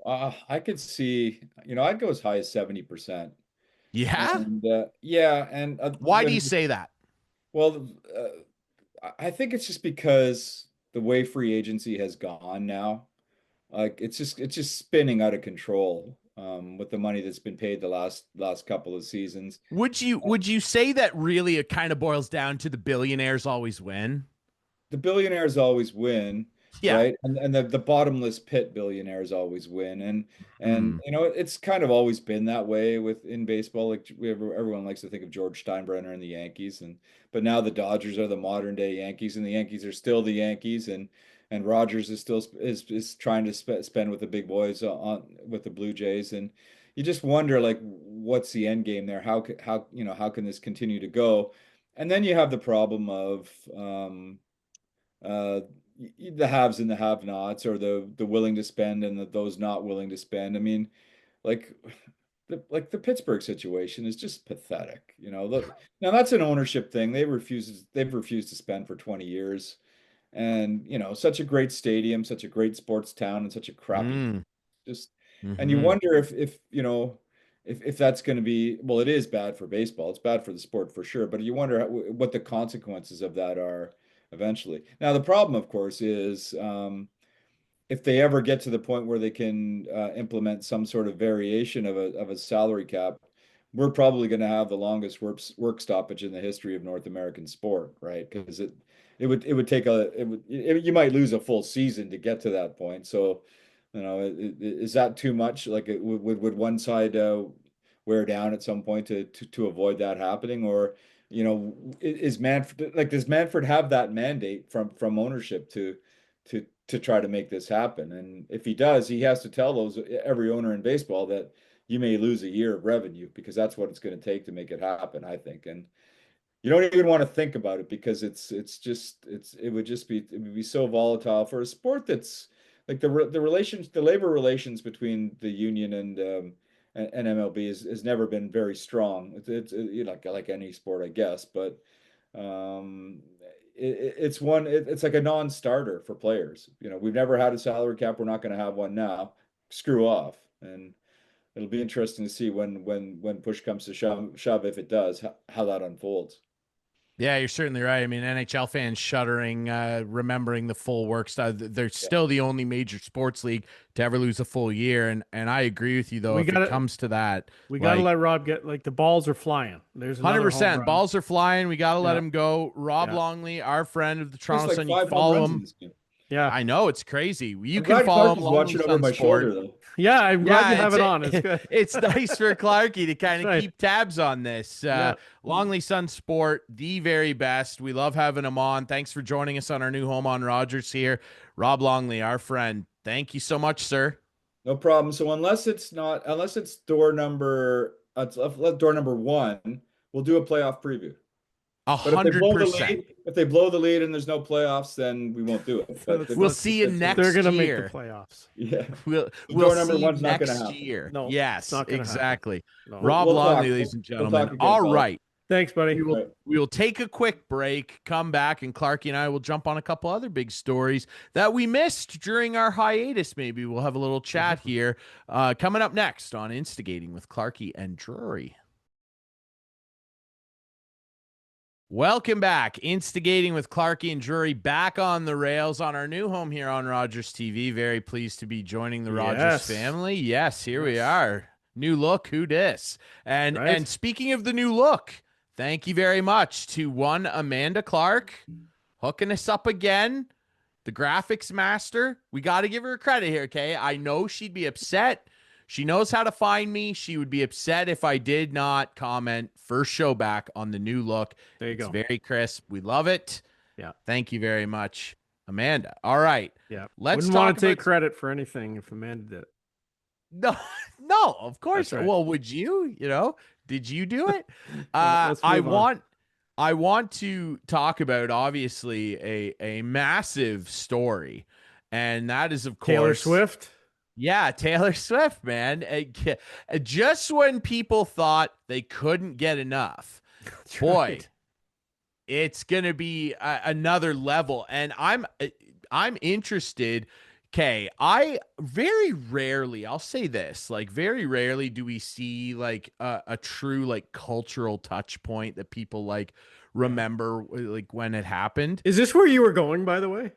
I could see, I'd go as high as 70%. Yeah? And, yeah. And why do you say that? Well, I think it's just because the way free agency has gone now, like it's just spinning out of control with the money that's been paid the last couple of seasons. Would you say that really it kind of boils down to the billionaires always win? The billionaires always win. Yeah. Right. And the bottomless pit billionaires always win. And it's kind of always been that way in baseball. Like everyone likes to think of George Steinbrenner and the Yankees, but now the Dodgers are the modern day Yankees, and the Yankees are still the Yankees, and Rogers is still is trying to spend with the big boys with the Blue Jays. And you just wonder, like, what's the end game there? How can this continue to go? And then you have the problem of the haves and the have-nots, or the willing to spend and those not willing to spend. I mean, like the Pittsburgh situation is just pathetic. Look, now that's an ownership thing. They've refused to spend for 20 years, and such a great stadium, such a great sports town, and such a crappy just. And you wonder if that's going to be, well, it is bad for baseball. It's bad for the sport for sure, but you wonder what the consequences of that are eventually. Now, the problem, of course, is if they ever get to the point where they can implement some sort of variation of a salary cap, we're probably going to have the longest work stoppage in the history of North American sport, right? Because you might lose a full season to get to that point. So, is that too much? Like, would one side wear down at some point to avoid that happening? Or is Manfred, like, does Manfred have that mandate from ownership to try to make this happen? And if he does, he has to tell every owner in baseball that you may lose a year of revenue, because that's what it's going to take to make it happen, I think. And you don't even want to think about it, because it would be so volatile for a sport that's like the labor relations between the union and MLB has never been very strong. It's like any sport, I guess, but it's like a non-starter for players. We've never had a salary cap. We're not going to have one now. Screw off. And it'll be interesting to see when push comes to shove, if it does, how that unfolds. Yeah, you're certainly right. I mean, NHL fans shuddering, remembering the full work style. They're still the only major sports league to ever lose a full year. And I agree with you, though, if it comes to that. We got to let Rob get, like, the balls are flying. There's 100%. Balls are flying. We got to let him go. Rob Longley, our friend of the Toronto Sun. You follow him. Yeah, I know, it's crazy. You can follow him. Watching over my shoulder, though. Yeah, I'm glad you have it on. It's good. It's nice for Clarkey to kind of keep tabs on this. Longley Sun Sport, the very best. We love having him on. Thanks for joining us on our new home on Rogers here. Rob Longley, our friend. Thank you so much, sir. No problem. So unless it's door number one, we'll do a playoff preview. But if they blow the 100%. lead, if they blow the lead and there's no playoffs, then we won't do it. But We'll see you next They're going to make year. the playoffs. yeah, We'll door number see one's not going to next happen. year. No, it's yes, not gonna happen. exactly. No. Rob We'll Longley, talk. ladies and We'll gentlemen. talk again, All Paul. right. Thanks, buddy. We will take a quick break, come back, and Clarkey and I will jump on a couple other big stories that we missed during our hiatus. Maybe we'll have a little chat here. Coming up next on Instigating with Clarkey and Drury. Welcome back. Instigating with Clarkey and Drury, back on the rails on our new home here on Rogers TV. Very pleased to be joining the Rogers family. Yes, here we are. New look, who dis? And speaking of the new look, thank you very much to one Amanda Clark hooking us up again. The graphics master. We got to give her credit here, okay? I know she'd be upset. She knows how to find me. She would be upset if I did not comment first show back on the new look. There you It's go. very crisp. We love it. Yeah. Thank you very much, Amanda. All right. Yeah. Let's Wouldn't talk want to take about- credit for anything if Amanda did it. No, of course. That's right. Well, would you? Did you do it? Let's I move on. want to talk about obviously a massive story, and that is of course Taylor Swift. Yeah, Taylor Swift, man. Just when people thought they couldn't get enough, boy, right. it's gonna be another level. And I'm interested. Okay, I very rarely, I'll say this, like very rarely do we see like a true like cultural touch point that people like remember like when it happened. Is this where you were going, by the way?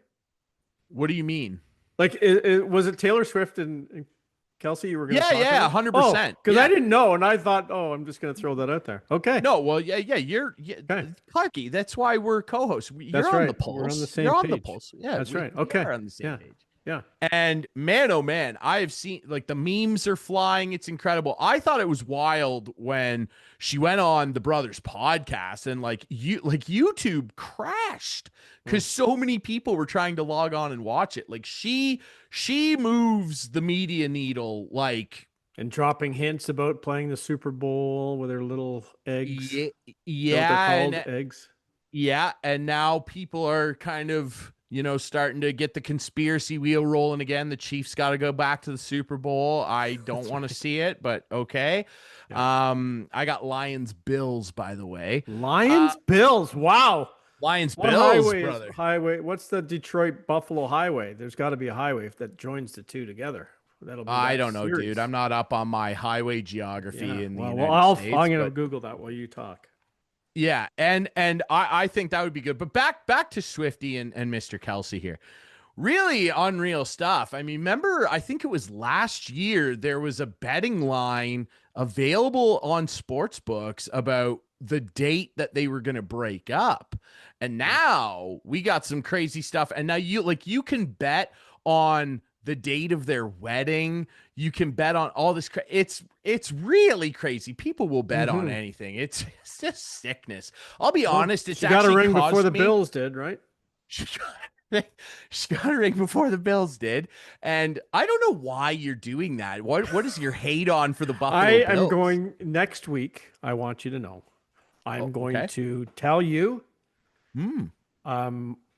What do you mean? Like, was it Taylor Swift and Kelce you were going to talk Yeah, about? 100%. Because Yeah. I didn't know, and I thought, I'm just going to throw that out there. Okay. No, well, you're Okay. Clarkey. That's why we're co-hosts. You're That's on right. the pulse. We're on the same You're on the page. pulse. Yeah, That's right. We Okay. are on the same Yeah. page. Yeah. And man, oh man, I have seen like the memes are flying. It's incredible. I thought it was wild when she went on the Brothers podcast and like YouTube crashed because so many people were trying to log on and watch it. Like she moves the media needle like. And dropping hints about playing the Super Bowl with her little eggs. Yeah, Is that what they're called? and- Eggs. Yeah, and now people are kind of, starting to get the conspiracy wheel rolling again. The Chiefs got to go back to the Super Bowl. I don't want to see it, but okay. I got Lions Bills, by the way. Lions, Bills. Wow. Lions What Bills, highway brother. is highway? What's the Detroit Buffalo highway? There's got to be a highway that joins the two together. That'll be I that don't know, series. dude. I'm not up on my highway geography Yeah. in the Well, United States. I'm going to but- Google that while you talk. Yeah, and I think that would be good. But back to Swifty and Mr. Kelce here. Really unreal stuff. I mean, remember, I think it was last year, there was a betting line available on sports books about the date that they were going to break up. And now we got some crazy stuff. And now you can bet on the date of their wedding. You can bet on all this. It's really crazy. People will bet on anything. It's just sickness. I'll be honest. It's She got a actually ring before caused the me- Bills did, right? She got a ring before the Bills did. And I don't know why you're doing that. What is your hate on for the Buffalo I Bills? am going next week. I want you to know. I'm going okay. to tell you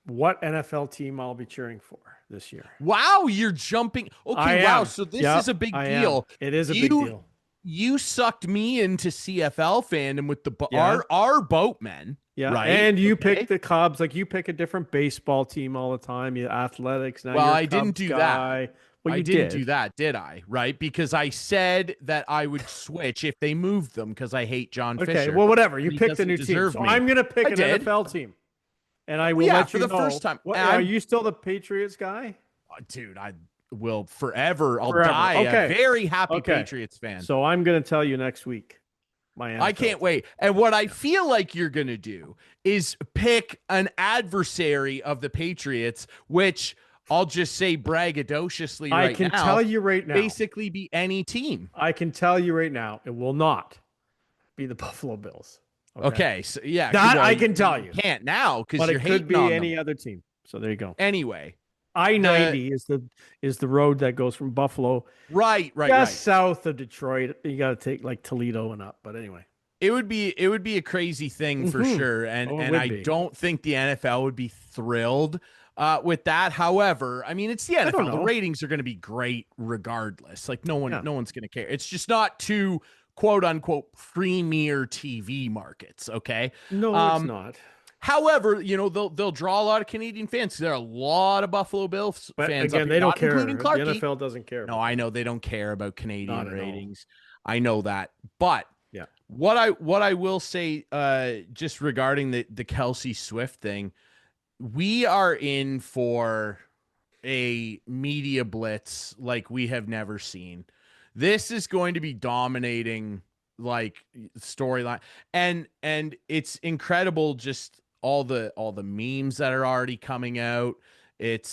what NFL team I'll be cheering for this year. Wow, you're jumping. Okay, I wow. am. So this Yep, is a big I am. deal. It is a big deal. You sucked me into CFL fandom with Yeah. our boatmen. Yeah, right? and you Okay. pick the Cubs. Like you pick a different baseball team all the time. You athletics. Now Well, you're a I didn't Cubs do that. guy. Well, I you didn't did. do that, did I? Right? Because I said that I would switch if they moved them because I hate John Okay, Fisher. well, whatever. You He picked a doesn't new team. deserve So me. I'm going to pick I an did. NFL team, and I will Yeah, let for you the know. first time. What, And are I'm- you still the Patriots guy? Dude, I will forever. I'll Forever. die Okay. a very happy Okay. Patriots fan. So I'm going to tell you next week. My NFL I can't wait. And what I feel like you're going to do is pick an adversary of the Patriots, which I'll just say braggadociously I right can now, tell you right now. basically be any team. I can tell you right now. It will not be the Buffalo Bills. Okay. So yeah. That well, I can tell you. Can't now because But you're it hating could be on any them. other team. So there you go. Anyway, I-90 is the road that goes from Buffalo right. just south of Detroit. You got to take like Toledo and up. But anyway, It would be a crazy thing for sure, and Oh, it and would I be. don't think the NFL would be thrilled with that. However, I mean, it's the don't NFL. The know. ratings are going to be great regardless. Like no Yeah. one's going to care. It's just not two quote unquote premier TV markets. Okay. No, it's not. However, they'll draw a lot of Canadian fans. There are a lot of Buffalo Bills But fans again, up they here, don't not care. including The Clarkey. NFL doesn't care. No, I know they don't care about Canadian Not at all. ratings. I know that, but Yeah. what I will say, just regarding the Kelce Swift thing, we are in for a media blitz like we have never seen. This is going to be dominating like storyline, and it's incredible. Just all the memes that are already coming out. It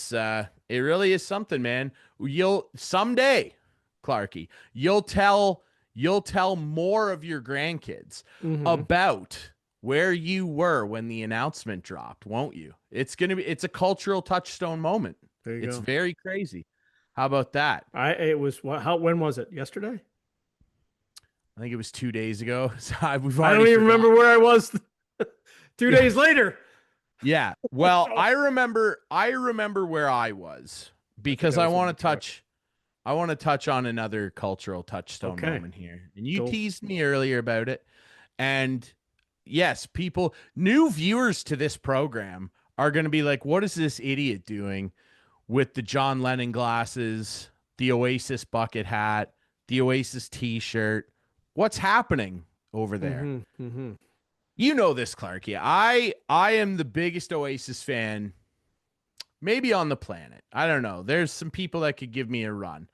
really is something, man. You'll someday, Clarkey, you'll tell more of your grandkids about where you were when the announcement dropped, won't you? It's a cultural touchstone moment. There you It's go. very crazy. How about that? When was it? Yesterday? I think it was 2 days ago. So we've I don't already even remember where I was 2 days later. Yeah. Well, I remember where I was because I was in want the to truck. touch on another cultural touchstone Okay. moment here. And you Go. teased me earlier about it. And yes, new viewers to this program are going to be like, what is this idiot doing with the John Lennon glasses, the Oasis bucket hat, the Oasis t-shirt? What's happening over there? Mm-hmm. You know this, Clarkey. I am the biggest Oasis fan maybe on the planet. I don't know. There's some people that could give me a run.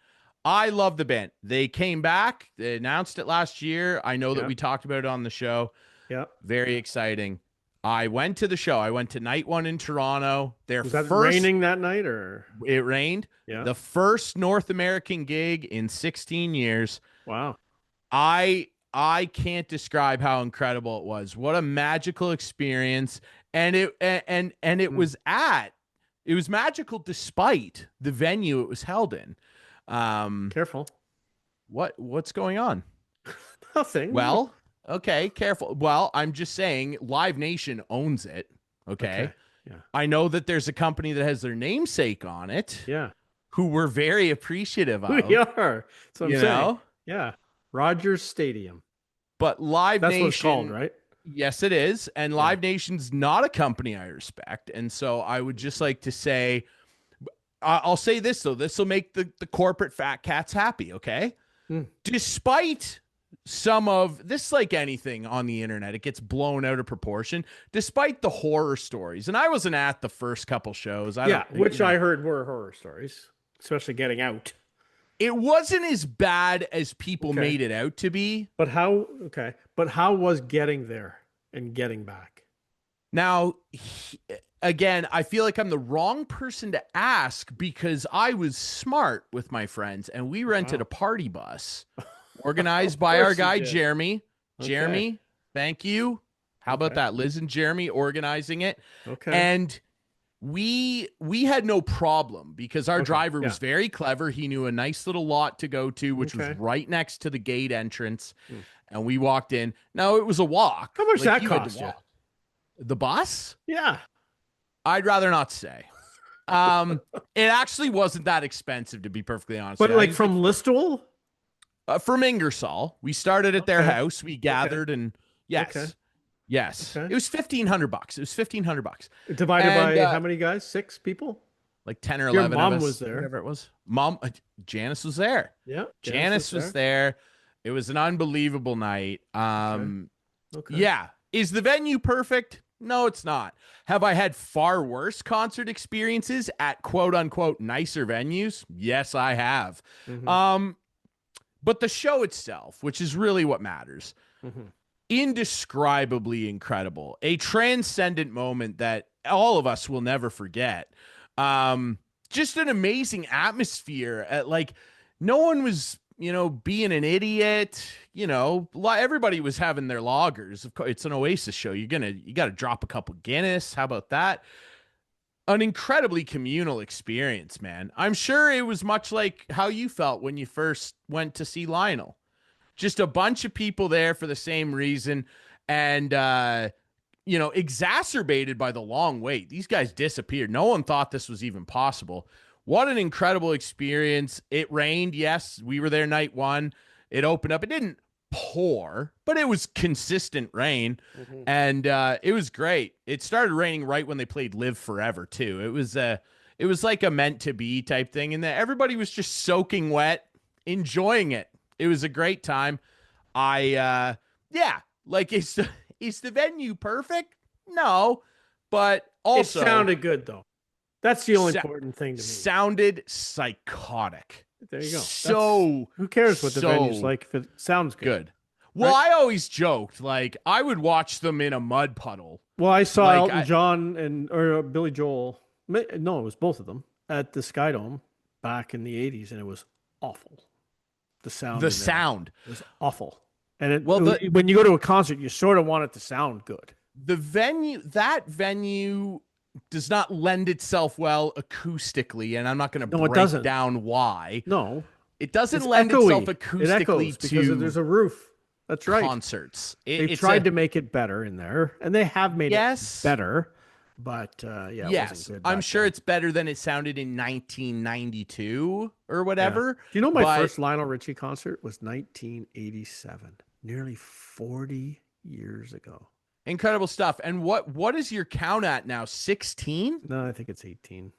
I love the band. They came back. They announced it last year. I know that Yeah. we talked about it on the show. Yeah. Very exciting. I went to the show. I went to night one in Toronto. Was that raining that night or? It rained. Yeah. The first North American gig in 16 years. Wow. I can't describe how incredible it was. What a magical experience. And it was magical despite the venue it was held in. Careful. What's going on? Nothing. Well, okay, careful. Well, I'm just saying Live Nation owns it. Okay. Yeah. I know that there's a company that has their namesake on it. Yeah. Who we're very appreciative of. We are. That's what I'm You saying. know? Yeah. Rogers Stadium. But Live That's Nation, what it's called, right? Yes, it is. And Live Nation's not a company I respect. And so I would just like to say, I'll say this, though. This will make the corporate fat cats happy, okay? Despite some of this, like anything on the internet, it gets blown out of proportion, despite the horror stories. And I wasn't at the first couple shows. I heard were horror stories, especially getting out. It wasn't as bad as people Okay. made it out to be. But how was getting there and getting back? Now, again, I feel like I'm the wrong person to ask because I was smart with my friends and we rented a party bus organized by our course you guy, did. Jeremy. Okay. Jeremy, thank you. How about Okay. that? Liz and Jeremy organizing it. Okay. And we had no problem because our driver was yeah. very clever. He knew a nice little lot to go to, which was Okay. right next to the gate entrance. And we walked in. Now, it was a walk. How much that you had to cost you? walk. The bus? Yeah. I'd rather not say. It actually wasn't that expensive, to be perfectly honest. But with you. like from Listowel? From Ingersoll, we started at their Okay. house. We gathered and yes, Okay. yes, Okay. it was $1,500. It was $1,500, Divided And, by how many guys? 6 people? like 10 or Your 11. mom of us, was there. Whatever it was. Mom, Janice was there. Yeah. Janice was there. It was an unbelievable night. Okay. Yeah. Is the venue perfect? No, it's not. Have I had far worse concert experiences at quote unquote nicer venues? Yes, I have. But the show itself, which is really what matters, indescribably incredible. A transcendent moment that all of us will never forget. Just an amazing atmosphere. No one was, being an idiot. Everybody was having their loggers. Of course, it's an Oasis show. You got to drop a couple Guinness. How about that? an incredibly communal experience, man. I'm sure it was much like how you felt when you first went to see Lionel. Just a bunch of people there for the same reason, and exacerbated by the long wait. These guys disappeared. No one thought this was even possible. What an incredible experience. It rained. Yes, we were there night one. It opened up. It didn't pour, but it was consistent rain. And it was great. It started raining right when they played Live Forever too. It was like a meant to be type thing. And everybody was just soaking wet, enjoying it. It was a great time. Is the venue perfect? No, but also it sounded good though. That's the only important thing to me. Sounded psychotic. There you go. So who cares what the venue's like if it sounds good? Well, right? I always joked like I would watch them in a mud puddle. Well, I saw Elton John or Billy Joel. No, it was both of them at the Sky Dome back in the 80s, and it was awful. The sound was awful. And when you go to a concert, you sort of want it to sound good. That venue does not lend itself well acoustically, and I'm not going to break down why. No, it doesn't lend itself acoustically because there's a roof. That's right. Concerts. They've tried to make it better in there, and they have made it better. But it wasn't good. I'm sure it's better than it sounded in 1992 or whatever. Yeah. Do you know my first Lionel Richie concert was 1987, nearly 40 years ago. Incredible stuff. And what is your count at now? 16? No, I think it's 18.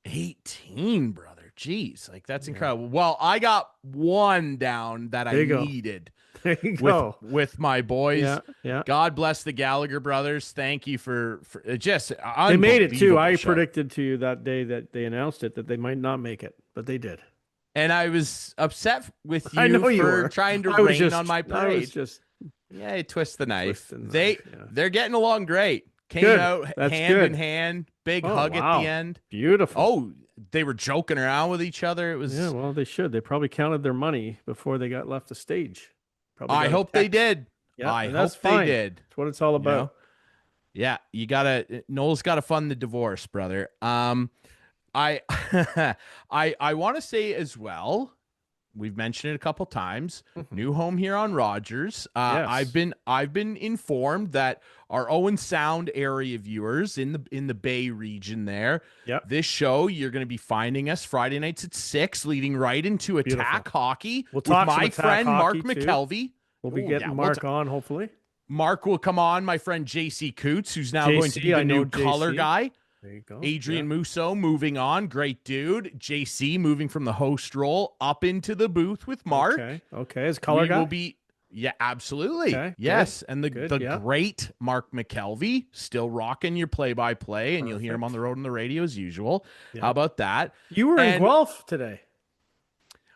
18, brother. Jeez, like that's incredible. Well, I got one down that I needed. There you go. With my boys. Yeah. God bless the Gallagher brothers. Thank you for just they made it too. I show. predicted to you that day that they announced it that they might not make it, but they did. And I was upset with you for trying to rain on my parade. You twist the knife. They're getting along great. Came out hand in hand, big hug at the end. Beautiful. Oh, they were joking around with each other. It was well, they should. They probably counted their money before they got left the stage. I hope they did. Yeah, I hope they did. That's what it's all about. Yeah, Noel's got to fund the divorce, brother. I want to say as well, we've mentioned it a couple times. New home here on Rogers. Yes. I've been informed that our Owen Sound area viewers in the Bay region there. Yep. This show you're going to be finding us Friday nights at 6, leading right into Attack Hockey. We'll talk with my friend Mark McKelvey. We'll be getting Mark on hopefully. Mark will come on. My friend JC Coots, who's now going to be the new color guy. There you go. Adrian Musso moving on. Great dude. JC moving from the host role up into the booth with Mark. Okay. As color guy? Will be, absolutely. Okay. Yes. Good. And the great Mark McKelvey still rocking your play-by-play, and you'll hear him on the road and the radio as usual. Yeah. How about that? You were in Guelph today.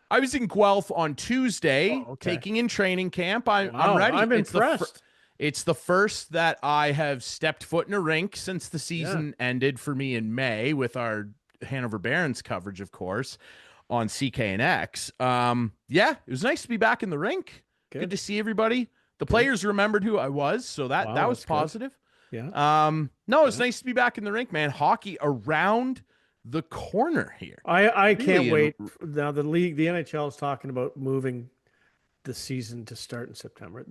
I was in Guelph on Tuesday, taking in training camp. I'm ready. I'm impressed. It's the first that I have stepped foot in a rink since the season ended for me in May with our Hanover Barons coverage, of course, on CKNX. It was nice to be back in the rink. Good to see everybody. The players remembered who I was, so that was positive. Good. Yeah. It's nice to be back in the rink, man. Hockey around the corner here. I can't wait. Now the NHL is talking about moving the season to start in September.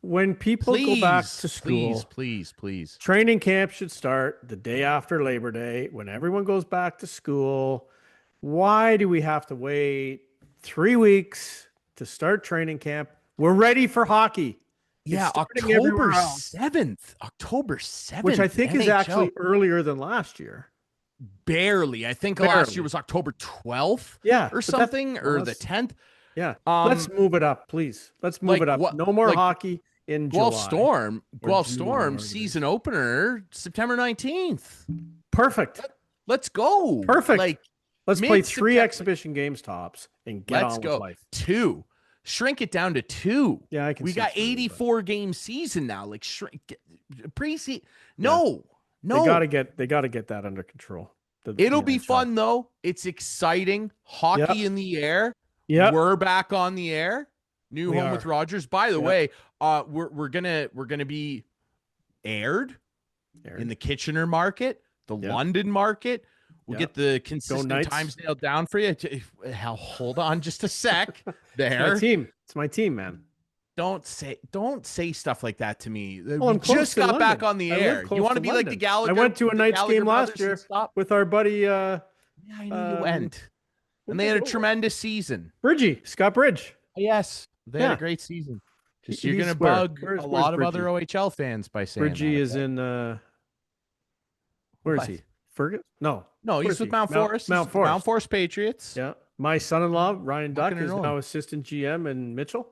When people go back to school, please, training camp should start the day after Labor Day. When everyone goes back to school, why do we have to wait 3 weeks to start training camp? We're ready for hockey. Yeah, October 7th. Which I think NHL. Is actually earlier than last year. Barely. I think last year was October 12th or something, or the 10th. Yeah. Let's move it up, please. Let's move it up. No more hockey in July. Guelph Storm season opener, September 19th. Perfect. Let's go. Perfect. Let's play 3 exhibition games tops and get on with life. 2. Shrink it down to 2. Yeah, I can. We got 84 game season now. Like preseason. No. They gotta get that under control. It'll be fun though. It's exciting. Hockey in the air. Yeah, we're back on the air. New home with Rogers. By the way, we're gonna be aired in the Kitchener market the Yeah. London market. We'll Yeah. get the consistent Knights. times nailed down for you. Hell, hold on just a sec. It's There. my team. It's my team, man. Don't say stuff like that to me. Well, We I'm close just to got back London. on the I live air. close You want to to be like the London. Gallagher? I went to a the Knights Gallagher game last brothers year and stop? with our buddy Yeah, I knew you went. And they had a tremendous season. Bridgie, Scott Bridge. Yes, they had Yeah. a great season. Just He- you're he's gonna where? bug Where's a lot of Bridgie? other OHL fans by saying Bridgie that, is okay? in where is What? he? Fergus? No. No, Where he's is with he? Mount Forest. Mount He's Forest. Mount Forest Patriots. Yeah. My son-in-law, Ryan Duck, Rocking and is rolling. now assistant GM in Mitchell.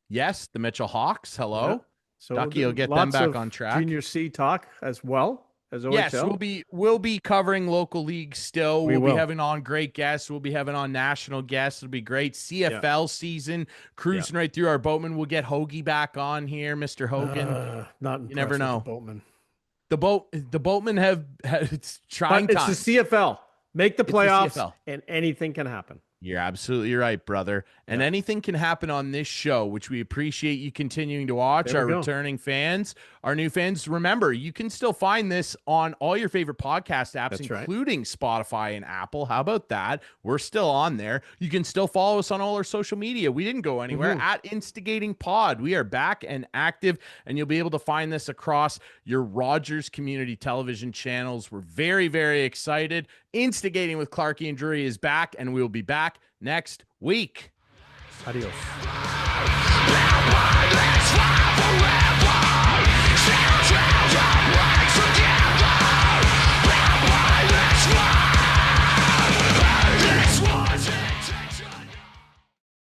Yes, the Mitchell Hawks. Hello. Yeah. So Ducky will get them lots back of on track. Junior C talk as well as OHL. Yes, we'll be covering local leagues still. We We'll be will. having on great guests. We'll be having on national guests. It'll be great. CFL season cruising right through our boatman. We'll get Hoagie back on here, Mr. Hogan. Not You never impressed with know. the Boatman. The boatmen have it's trying But times. it's the CFL. Make the It's the playoffs, CFL. and anything can happen. You're absolutely right, brother. And anything can happen on this show, which we appreciate you continuing to watch. There Our we go. returning fans, our new fans. Remember, you can still find this on all your favorite podcast apps, That's right. including Spotify and Apple. How about that? We're still on there. You can still follow us on all our social media. We didn't go anywhere at Instigating Pod. We are back and active, and you'll be able to find this across your Rogers Community Television channels. We're very, very excited. Instigating with Clarkey and Drury is back, and we'll be back next week. Adios. Let's fly